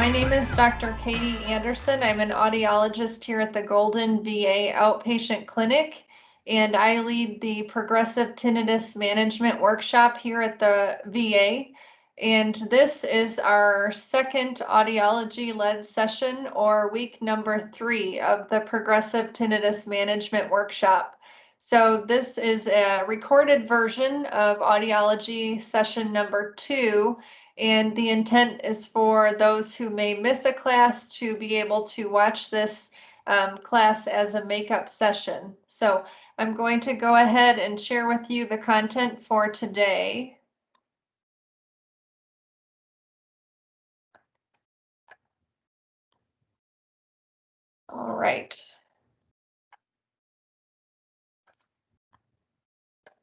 My name is Dr. Katie Anderson. I'm an audiologist here at the Golden VA Outpatient Clinic, and I lead the Progressive Tinnitus Management Workshop here at the VA. And this is our second audiology-led session, or week number 3 of the Progressive Tinnitus Management Workshop. So this is a recorded version of audiology session number 2. And the intent is for those who may miss a class to be able to watch this class as a makeup session. So I'm going to go ahead and share with you the content for today. All right.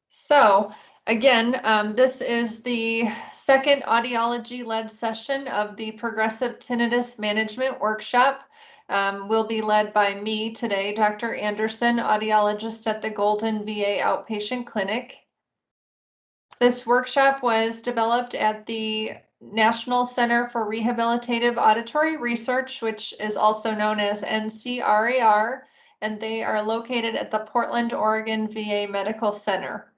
So again, this is the second audiology-led session of the Progressive Tinnitus Management Workshop. Will be led by me today, Dr. Anderson, audiologist at the Golden VA Outpatient Clinic. This workshop was developed at the National Center for Rehabilitative Auditory Research, which is also known as NCRAR, and they are located at the Portland, Oregon VA Medical Center.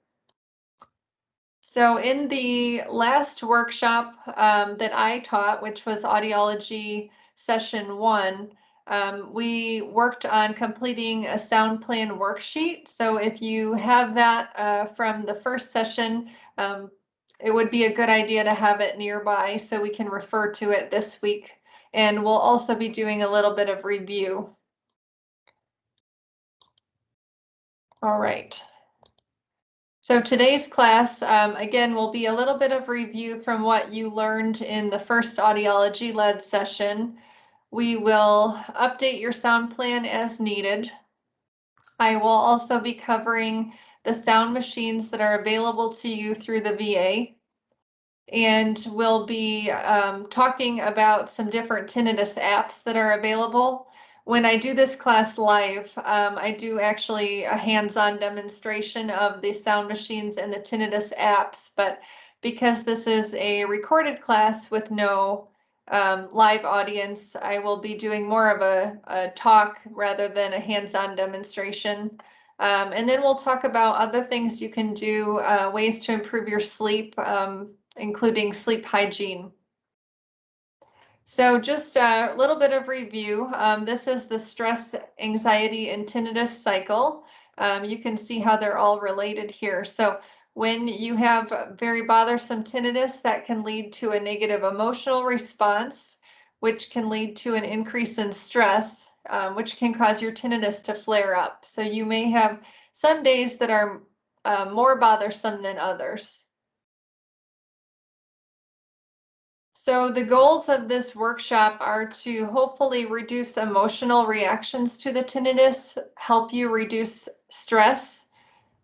So in the last workshop that I taught, which was audiology session 1, we worked on completing a sound plan worksheet. So if you have that from the first session, it would be a good idea to have it nearby so we can refer to it this week. And we'll also be doing a little bit of review. All right. So today's class, again, will be a little bit of review from what you learned in the first audiology-led session. We will update your sound plan as needed. I will also be covering the sound machines that are available to you through the VA. And we'll be talking about some different tinnitus apps that are available. When I do this class live, I do actually a hands-on demonstration of the sound machines and the tinnitus apps, but because this is a recorded class with no live audience, I will be doing more of a talk rather than a hands-on demonstration. And then we'll talk about other things you can do, ways to improve your sleep, including sleep hygiene. So just a little bit of review. This is the stress, anxiety, and tinnitus cycle. You can see how they're all related here. So when you have very bothersome tinnitus, that can lead to a negative emotional response, which can lead to an increase in stress, which can cause your tinnitus to flare up. So you may have some days that are more bothersome than others. So the goals of this workshop are to hopefully reduce emotional reactions to the tinnitus, help you reduce stress,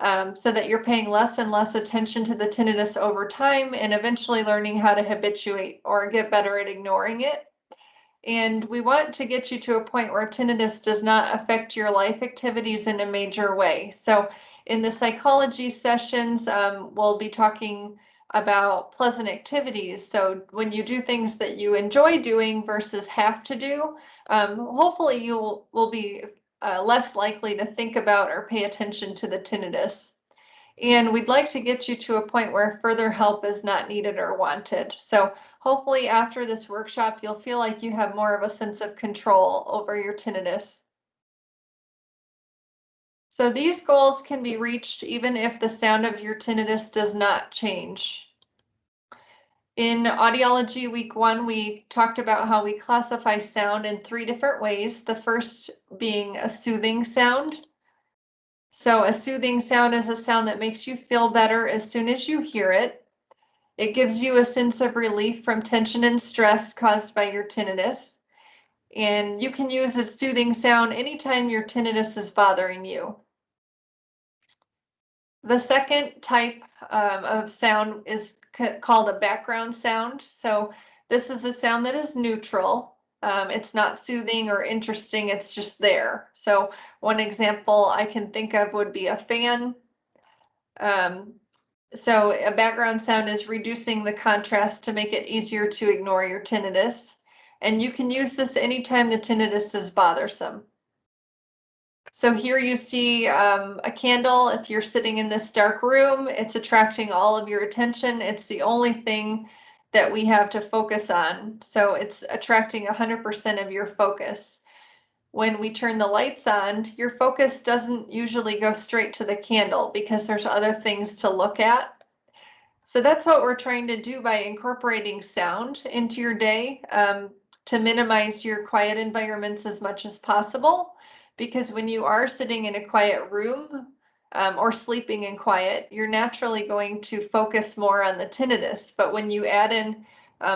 so that you're paying less and less attention to the tinnitus over time and eventually learning how to habituate or get better at ignoring it. And we want to get you to a point where tinnitus does not affect your life activities in a major way. So in the psychology sessions, we'll be talking about pleasant activities. So when you do things that you enjoy doing versus have to do, hopefully you will be less likely to think about or pay attention to the tinnitus. And we'd like to get you to a point where further help is not needed or wanted. So hopefully after this workshop, you'll feel like you have more of a sense of control over your tinnitus. So these goals can be reached even if the sound of your tinnitus does not change. In Audiology Week 1, we talked about how we classify sound in 3 different ways. The first being a soothing sound. So a soothing sound is a sound that makes you feel better as soon as you hear it. It gives you a sense of relief from tension and stress caused by your tinnitus. And you can use a soothing sound anytime your tinnitus is bothering you. The second type of sound is called a background sound. So this is a sound that is neutral. It's not soothing or interesting, it's just there. So one example I can think of would be a fan. So a background sound is reducing the contrast to make it easier to ignore your tinnitus. And you can use this anytime the tinnitus is bothersome. So here you see a candle. If you're sitting in this dark room, it's attracting all of your attention. It's the only thing that we have to focus on. So it's attracting 100% of your focus. When we turn the lights on, your focus doesn't usually go straight to the candle because there's other things to look at. So that's what we're trying to do by incorporating sound into your day, to minimize your quiet environments as much as possible. Because when you are sitting in a quiet room, or sleeping in quiet, you're naturally going to focus more on the tinnitus. But when you add in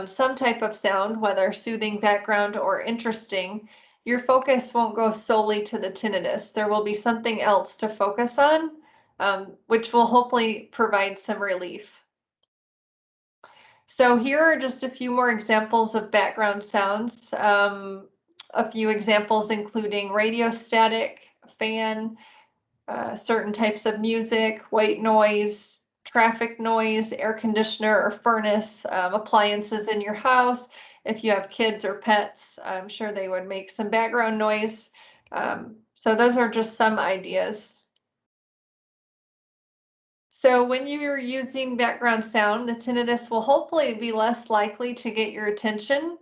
some type of sound, whether soothing background or interesting, your focus won't go solely to the tinnitus. There will be something else to focus on, which will hopefully provide some relief. So here are just a few more examples of background sounds. A few examples including radio static, fan, certain types of music, white noise, traffic noise, air conditioner or furnace, appliances in your house. If you have kids or pets, I'm sure they would make some background noise. So those are just some ideas. So when you're using background sound, the tinnitus will hopefully be less likely to get your attention.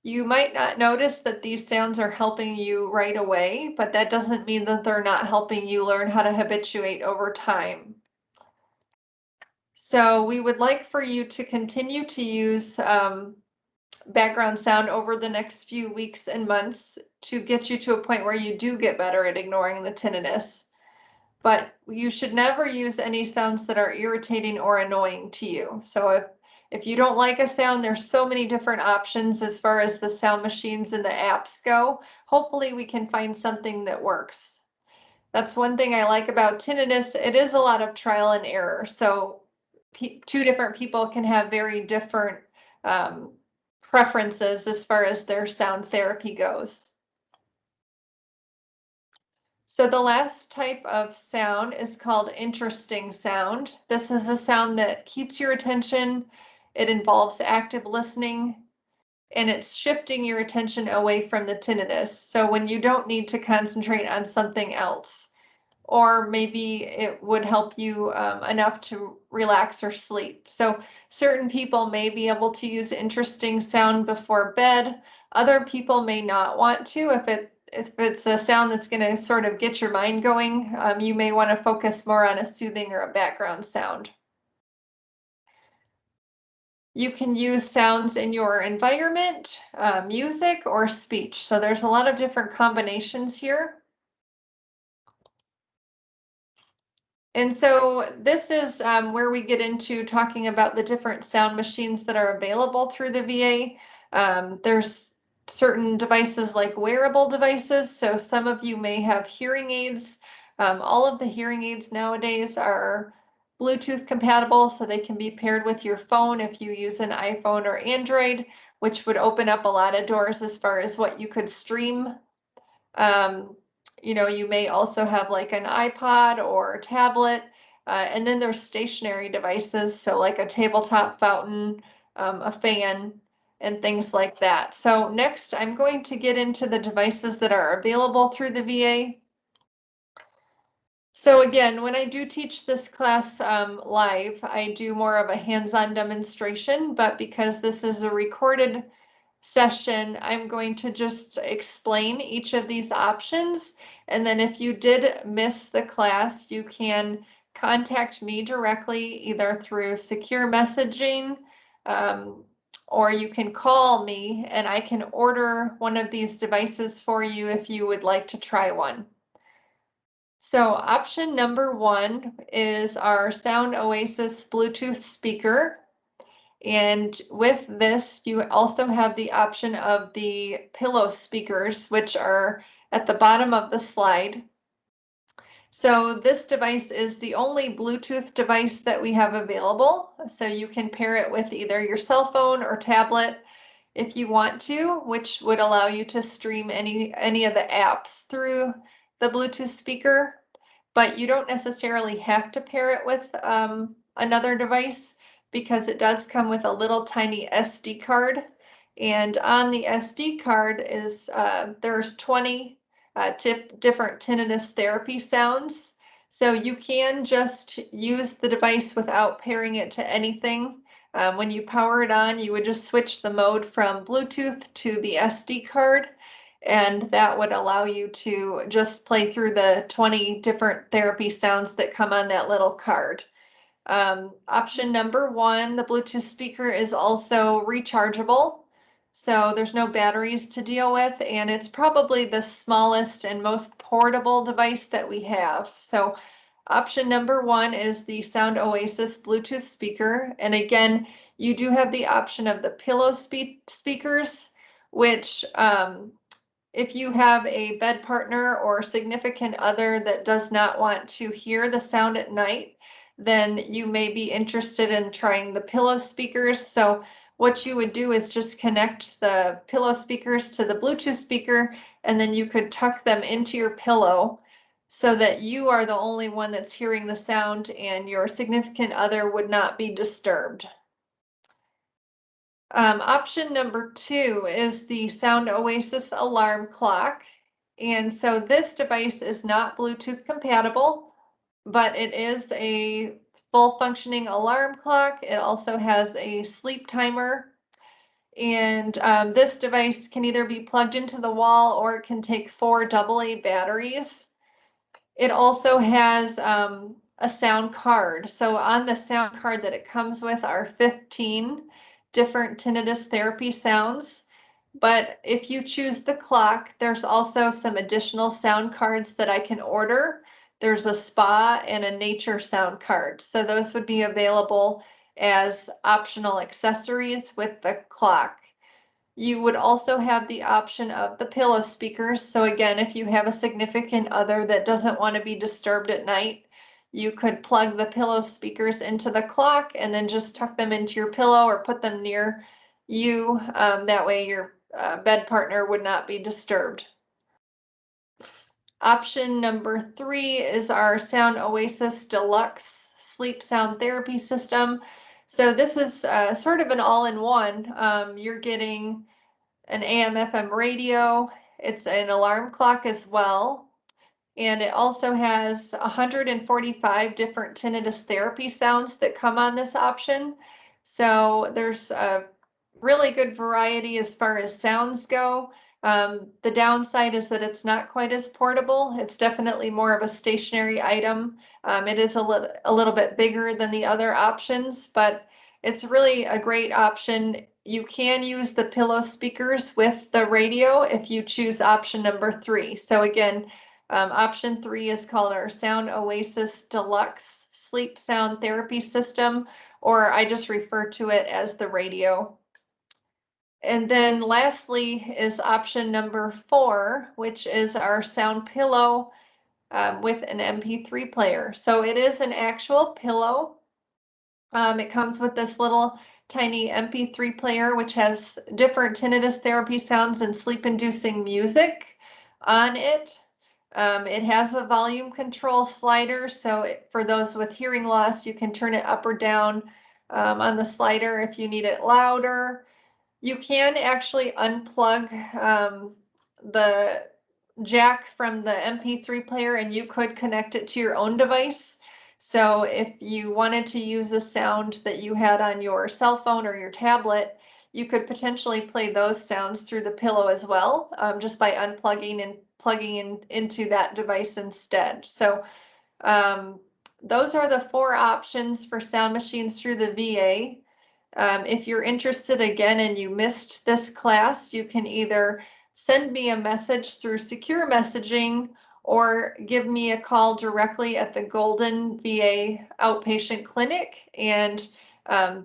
You might not notice that these sounds are helping you right away, but that doesn't mean that they're not helping you learn how to habituate over time. So we would like for you to continue to use background sound over the next few weeks and months to get you to a point where you do get better at ignoring the tinnitus. But you should never use any sounds that are irritating or annoying to you. So if you don't like a sound, there's so many different options as far as the sound machines and the apps go. Hopefully we can find something that works. That's one thing I like about tinnitus. It is a lot of trial and error. So two different people can have very different um, preferences as far as their sound therapy goes. So the last type of sound is called interesting sound. This is a sound that keeps your attention. It involves active listening, and it's shifting your attention away from the tinnitus. So when you don't need to concentrate on something else, or maybe it would help you enough to relax or sleep. So certain people may be able to use interesting sound before bed. Other people may not want to. If it's a sound that's going to sort of get your mind going, you may want to focus more on a soothing or a background sound. You can use sounds in your environment, music, or speech. So there's a lot of different combinations here. And so this is where we get into talking about the different sound machines that are available through the VA. There's certain devices like wearable devices. So some of you may have hearing aids. All of the hearing aids nowadays are Bluetooth compatible, so they can be paired with your phone if you use an iPhone or Android, which would open up a lot of doors as far as what you could stream. um, you may also have like an iPod or a tablet, and then there's stationary devices, so like a tabletop fountain, a fan, and things like that. So next, I'm going to get into the devices that are available through the VA. So again, when I do teach this class live, I do more of a hands-on demonstration, but because this is a recorded session, I'm going to just explain each of these options. And then if you did miss the class, you can contact me directly, either through secure messaging, um, or you can call me and I can order one of these devices for you if you would like to try one. So option number one is our Sound Oasis Bluetooth speaker. And with this, you also have the option of the pillow speakers, which are at the bottom of the slide. So this device is the only Bluetooth device that we have available. So you can pair it with either your cell phone or tablet if you want to, which would allow you to stream any of the apps through the Bluetooth speaker. But you don't necessarily have to pair it with another device because it does come with a little tiny SD card. And on the SD card is there's 20 different tinnitus therapy sounds. So you can just use the device without pairing it to anything. When you power it on, you would just switch the mode from Bluetooth to the SD card, and that would allow you to just play through the 20 different therapy sounds that come on that little card. Option number one, the Bluetooth speaker is also rechargeable, so there's no batteries to deal with, and it's probably the smallest and most portable device that we have. So option number one is the Sound Oasis Bluetooth speaker, and again, you do have the option of the pillow speakers, which if you have a bed partner or significant other that does not want to hear the sound at night, then you may be interested in trying the pillow speakers. So what you would do is just connect the pillow speakers to the Bluetooth speaker, and then you could tuck them into your pillow so that you are the only one that's hearing the sound and your significant other would not be disturbed. Option number two is the Sound Oasis alarm clock. And so this device is not Bluetooth compatible, but it is a full functioning alarm clock. It also has a sleep timer. And this device can either be plugged into the wall or it can take 4 AA batteries. It also has a sound card. So on the sound card that it comes with are 15 different tinnitus therapy sounds. But if you choose the clock, there's also some additional sound cards that I can order. There's a spa and a nature sound card. So those would be available as optional accessories with the clock. You would also have the option of the pillow speakers. So again, if you have a significant other that doesn't want to be disturbed at night, you could plug the pillow speakers into the clock and then just tuck them into your pillow or put them near you. That way your bed partner would not be disturbed. Option number three is our Sound Oasis Deluxe Sleep Sound Therapy System. So this is sort of an all-in-one. You're getting an AM/FM radio. It's an alarm clock as well. And it also has 145 different tinnitus therapy sounds that come on this option. So there's a really good variety as far as sounds go. The downside is that it's not quite as portable. It's definitely more of a stationary item. It is a little bit bigger than the other options, but it's really a great option. You can use the pillow speakers with the radio if you choose option number three. So again, option three is called our Sound Oasis Deluxe Sleep Sound Therapy System, or I just refer to it as the radio. And then lastly is option number four, which is our Sound Pillow with an MP3 player. So it is an actual pillow. It comes with this little tiny MP3 player, which has different tinnitus therapy sounds and sleep-inducing music on it. It has a volume control slider, so for those with hearing loss, you can turn it up or down on the slider if you need it louder. You can actually unplug the jack from the MP3 player and you could connect it to your own device. So if you wanted to use a sound that you had on your cell phone or your tablet, you could potentially play those sounds through the pillow as well, just by unplugging and plugging into that device instead. So those are the four options for sound machines through the VA. If you're interested again and you missed this class, you can either send me a message through secure messaging or give me a call directly at the Golden VA Outpatient Clinic, and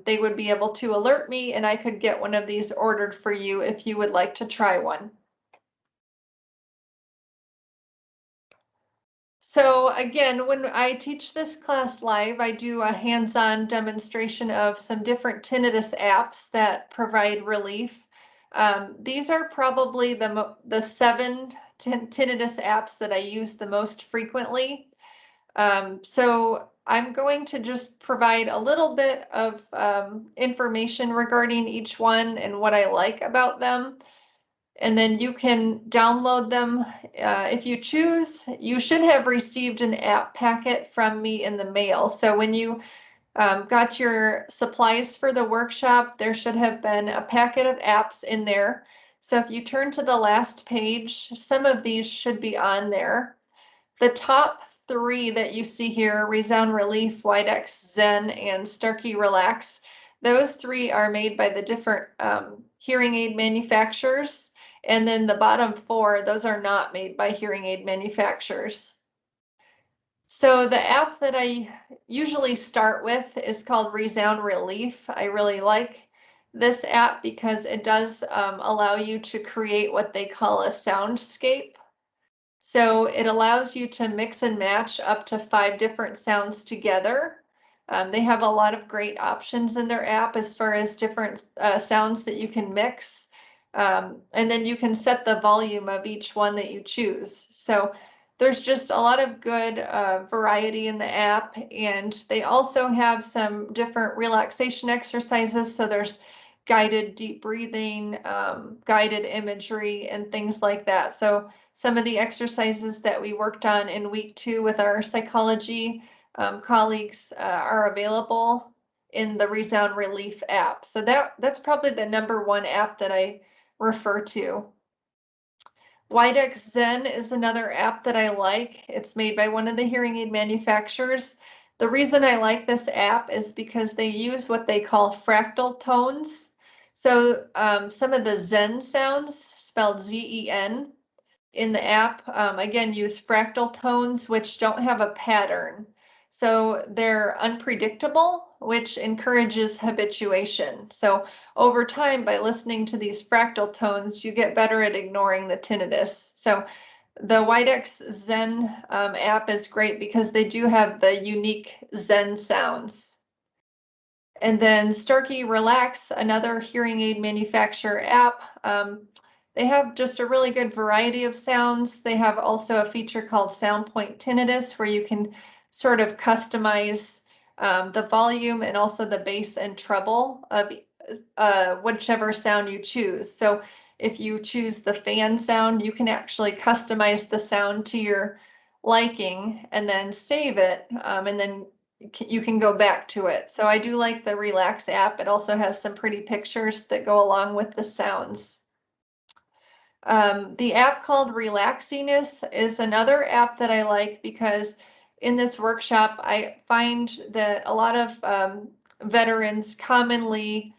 they would be able to alert me and I could get one of these ordered for you if you would like to try one. So again, when I teach this class live, I do a hands-on demonstration of some different tinnitus apps that provide relief. These are probably the 7 tinnitus apps that I use the most frequently. So I'm going to just provide a little bit of information regarding each one and what I like about them. And then you can download them. If you choose, you should have received an app packet from me in the mail. So when you got your supplies for the workshop, there should have been a packet of apps in there. So if you turn to the last page, some of these should be on there. The top three that you see here, Resound Relief, Widex Zen, and Starkey Relax, those three are made by the different hearing aid manufacturers. And then the bottom four, those are not made by hearing aid manufacturers. So the app that I usually start with is called Resound Relief. I really like this app because it does allow you to create what they call a soundscape. So it allows you to mix and match up to 5 different sounds together. They have a lot of great options in their app as far as different sounds that you can mix. And then you can set the volume of each one that you choose. So there's just a lot of good variety in the app. And they also have some different relaxation exercises. So there's guided deep breathing, guided imagery, and things like that. So some of the exercises that we worked on in week 2 with our psychology colleagues are available in the Resound Relief app. So that's probably the number one app that I refer to. Widex Zen is another app that I like. It's made by one of the hearing aid manufacturers. The reason I like this app is because they use what they call fractal tones. So some of the Zen sounds, spelled Z-E-N, in the app, again, use fractal tones, which don't have a pattern. So they're unpredictable, which encourages habituation. So over time, by listening to these fractal tones, you get better at ignoring the tinnitus. So the Widex Zen app is great because they do have the unique Zen sounds. And then Starkey Relax, another hearing aid manufacturer app. They have just a really good variety of sounds. They have also a feature called SoundPoint Tinnitus, where you can sort of customize the volume and also the bass and treble of whichever sound you choose. So if you choose the fan sound, you can actually customize the sound to your liking and then save it, and then you can go back to it. So I do like the Relax app. It also has some pretty pictures that go along with the sounds. The app called Relaxiness is another app that I like because in this workshop, I find that a lot of veterans commonly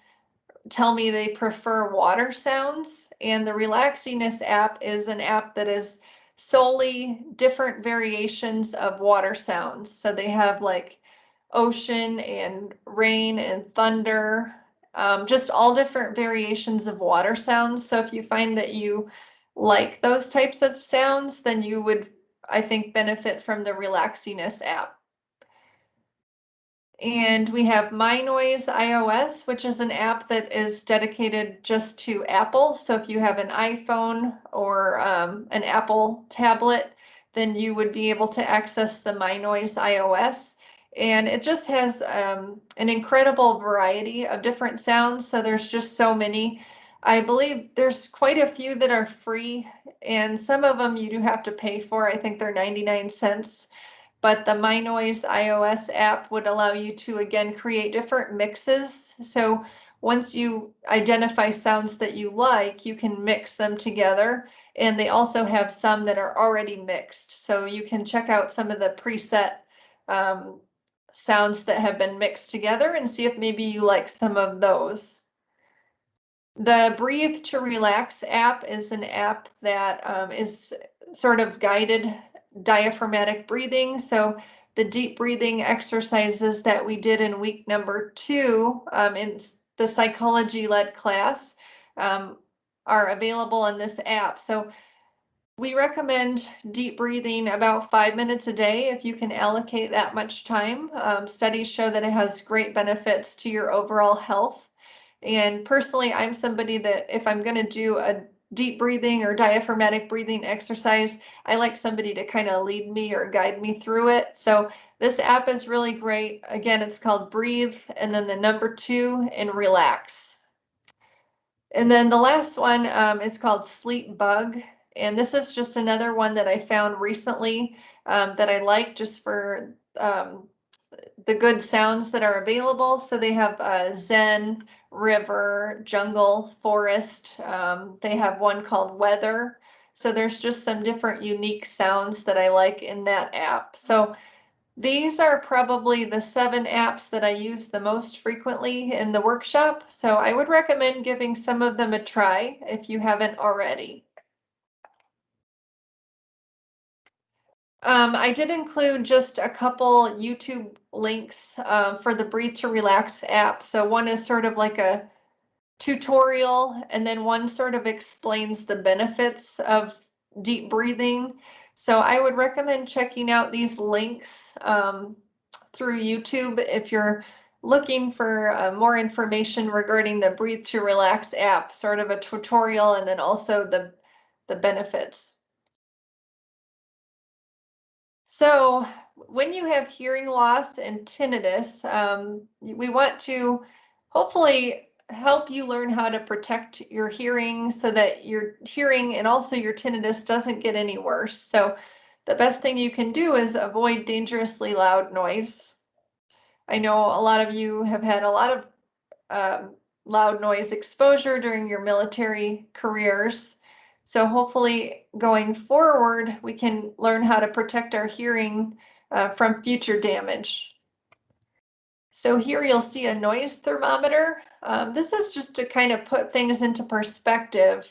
tell me they prefer water sounds, and the Relaxiness app is an app that is solely different variations of water sounds. So they have like ocean and rain and thunder, just all different variations of water sounds. So if you find that you like those types of sounds, then you would, I think, benefit from the Relaxiness app. And we have MyNoise iOS, which is an app that is dedicated just to Apple. So if you have an iPhone or an Apple tablet, then you would be able to access the MyNoise iOS. And it just has an incredible variety of different sounds. So there's just so many. I believe there's quite a few that are free, and some of them you do have to pay for. I think they're 99 cents. But the MyNoise iOS app would allow you to, again, create different mixes. So once you identify sounds that you like, you can mix them together. And they also have some that are already mixed. So you can check out some of the preset sounds that have been mixed together and see if maybe you like some of those. The Breathe to Relax app is an app that is sort of guided diaphragmatic breathing. So the deep breathing exercises that we did in week number 2 in the psychology-led class are available in this app. So we recommend deep breathing about 5 minutes a day if you can allocate that much time. Studies show that it has great benefits to your overall health. And personally, I'm somebody that if I'm going to do a deep breathing or diaphragmatic breathing exercise, I like somebody to kind of lead me or guide me through it. So this app is really great. Again, it's called Breathe and then the number 2 and Relax. And then the last one is called Sleep Bug. And this is just another one that I found recently that I like just for the good sounds that are available. So they have Zen, River, Jungle, Forest. They have one called Weather. So there's just some different unique sounds that I like in that app. So these are probably the 7 apps that I use the most frequently in the workshop. So I would recommend giving some of them a try if you haven't already. I did include just a couple YouTube links for the Breathe to Relax app. So one is sort of like a tutorial, and then one sort of explains the benefits of deep breathing. So I would recommend checking out these links through YouTube if you're looking for more information regarding the Breathe to Relax app, sort of a tutorial, and then also the benefits. So when you have hearing loss and tinnitus, we want to hopefully help you learn how to protect your hearing so that your hearing and also your tinnitus doesn't get any worse. So the best thing you can do is avoid dangerously loud noise. I know a lot of you have had a lot of loud noise exposure during your military careers. So hopefully going forward, we can learn how to protect our hearing from future damage. So here you'll see a noise thermometer. This is just to kind of put things into perspective.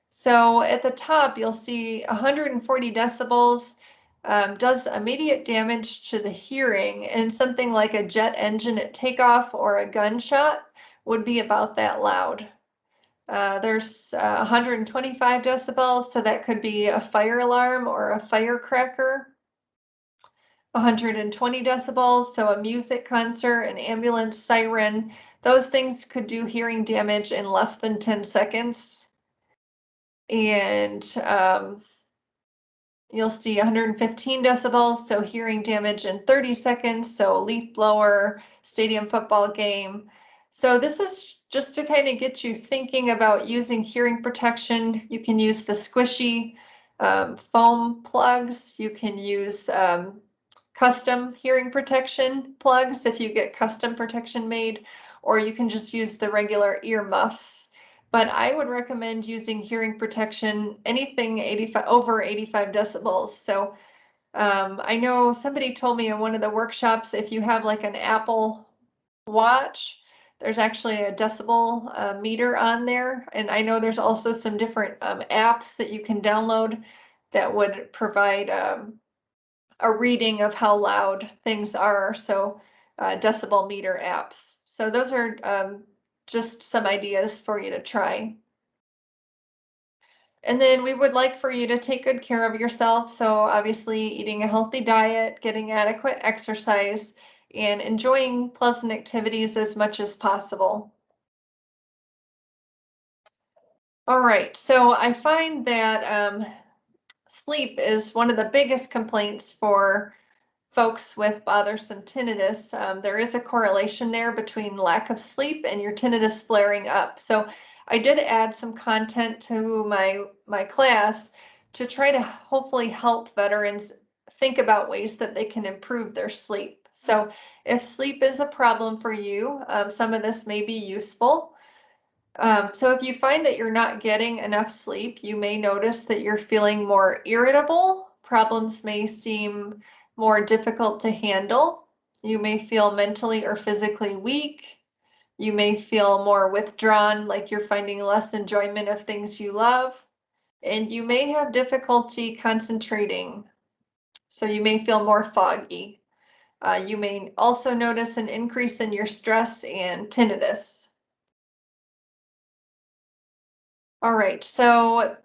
So at the top, you'll see 140 decibels does immediate damage to the hearing, and something like a jet engine at takeoff or a gunshot would be about that loud. There's 125 decibels, so that could be a fire alarm or a firecracker. 120 decibels, so a music concert, an ambulance siren. Those things could do hearing damage in less than 10 seconds. And you'll see 115 decibels, so hearing damage in 30 seconds, so leaf blower, stadium football game. So this is just to kind of get you thinking about using hearing protection. You can use the squishy foam plugs. You can use custom hearing protection plugs if you get custom protection made, or you can just use the regular ear muffs. But I would recommend using hearing protection, anything 85 over 85 decibels. So I know somebody told me in one of the workshops, if you have like an Apple Watch, there's actually a decibel meter on there. And I know there's also some different apps that you can download that would provide a reading of how loud things are. So decibel meter apps. So those are just some ideas for you to try. And then we would like for you to take good care of yourself. So obviously eating a healthy diet, getting adequate exercise, and enjoying pleasant activities as much as possible. All right, so I find that sleep is one of the biggest complaints for folks with bothersome tinnitus. There is a correlation there between lack of sleep and your tinnitus flaring up. So I did add some content to my class to try to hopefully help veterans think about ways that they can improve their sleep. So if sleep is a problem for you, some of this may be useful. So if you find that you're not getting enough sleep, you may notice that you're feeling more irritable. Problems may seem more difficult to handle. You may feel mentally or physically weak. You may feel more withdrawn, like you're finding less enjoyment of things you love. And you may have difficulty concentrating. So you may feel more foggy. You may also notice an increase in your stress and tinnitus. All right, so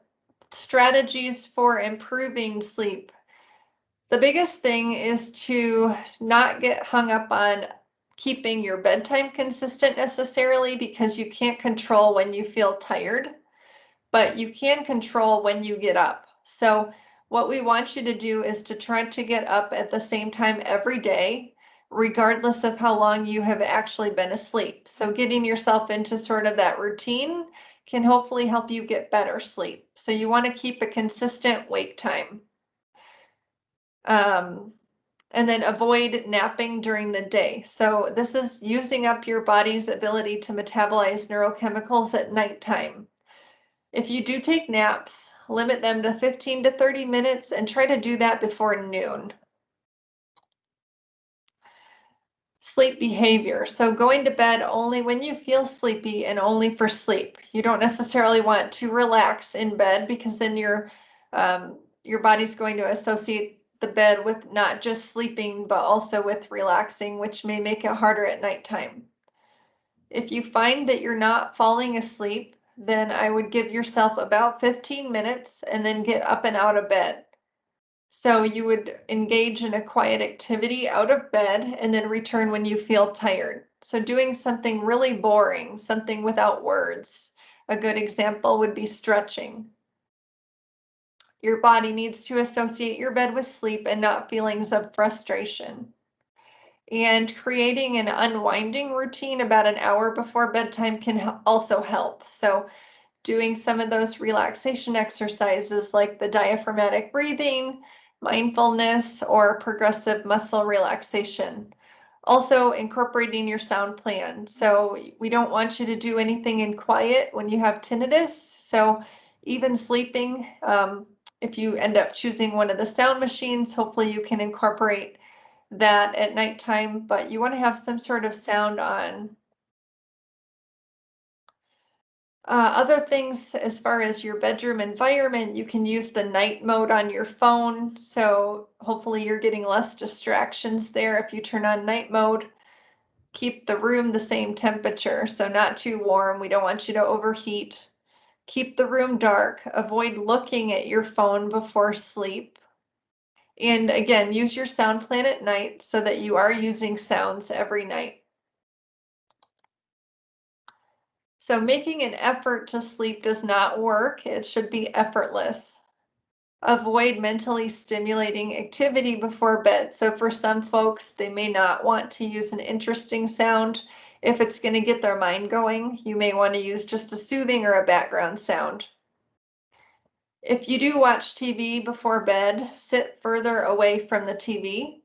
strategies for improving sleep. The biggest thing is to not get hung up on keeping your bedtime consistent necessarily, because you can't control when you feel tired. but you can control when you get up. So what we want you to do is to try to get up at the same time every day, regardless of how long you have actually been asleep. So getting yourself into sort of that routine can hopefully help you get better sleep. So you want to keep a consistent wake time. Um, and then avoid napping during the day. So this is using up your body's ability to metabolize neurochemicals at nighttime. If you do take naps, limit them to 15 to 30 minutes and try to do that before noon. Sleep behavior. So going to bed only when you feel sleepy and only for sleep. You don't necessarily want to relax in bed because then your body's going to associate the bed with not just sleeping, but also with relaxing, which may make it harder at nighttime. If you find that you're not falling asleep, then I would give yourself about 15 minutes and then get up and out of bed. So you would engage in a quiet activity out of bed and then return when you feel tired. So doing something really boring, something without words. A good example would be stretching. Your body needs to associate your bed with sleep and not feelings of frustration. And creating an unwinding routine about an hour before bedtime can also help. So doing some of those relaxation exercises like the diaphragmatic breathing, mindfulness, or progressive muscle relaxation. Also, incorporating your sound plan. So, we don't want you to do anything in quiet when you have tinnitus. So, even sleeping, if you end up choosing one of the sound machines, hopefully you can incorporate that at nighttime, but you want to have some sort of sound on. Other things as far as your bedroom environment, you can use the night mode on your phone. So hopefully you're getting less distractions there if you turn on night mode. Keep the room the same temperature, so not too warm. We don't want you to overheat. Keep the room dark. Avoid looking at your phone before sleep. And again, use your sound plan at night so that you are using sounds every night. So making an effort to sleep does not work. It should be effortless. Avoid mentally stimulating activity before bed. So for some folks, they may not want to use an interesting sound. If it's going to get their mind going, you may want to use just a soothing or a background sound. If you do watch TV before bed, sit further away from the TV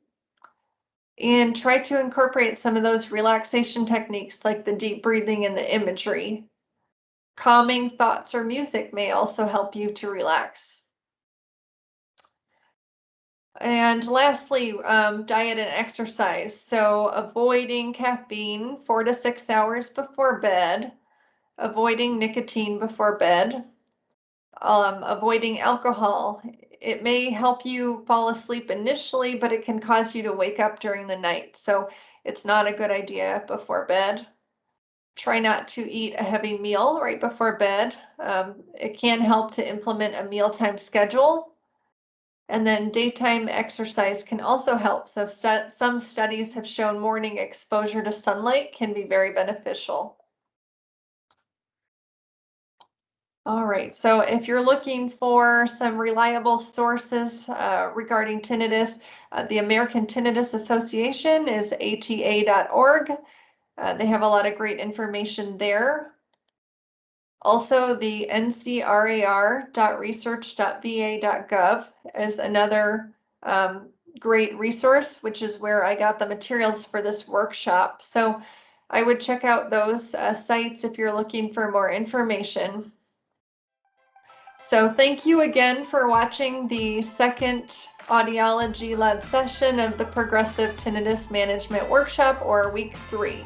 and try to incorporate some of those relaxation techniques like the deep breathing and the imagery. Calming thoughts or music may also help you to relax. And lastly, diet and exercise. So avoiding caffeine 4 to 6 hours before bed, avoiding nicotine before bed, avoiding alcohol. It may help you fall asleep initially, but it can cause you to wake up during the night. So it's not a good idea before bed. Try not to eat a heavy meal right before bed. It can help to implement a mealtime schedule. And then daytime exercise can also help. So some studies have shown morning exposure to sunlight can be very beneficial. All right, so if you're looking for some reliable sources regarding tinnitus, the American Tinnitus Association is ata.org. They have a lot of great information there. Also, the ncrar.research.va.gov is another great resource, which is where I got the materials for this workshop. So I would check out those sites if you're looking for more information. So thank you again for watching the second audiology-led session of the Progressive Tinnitus Management Workshop, or week 3.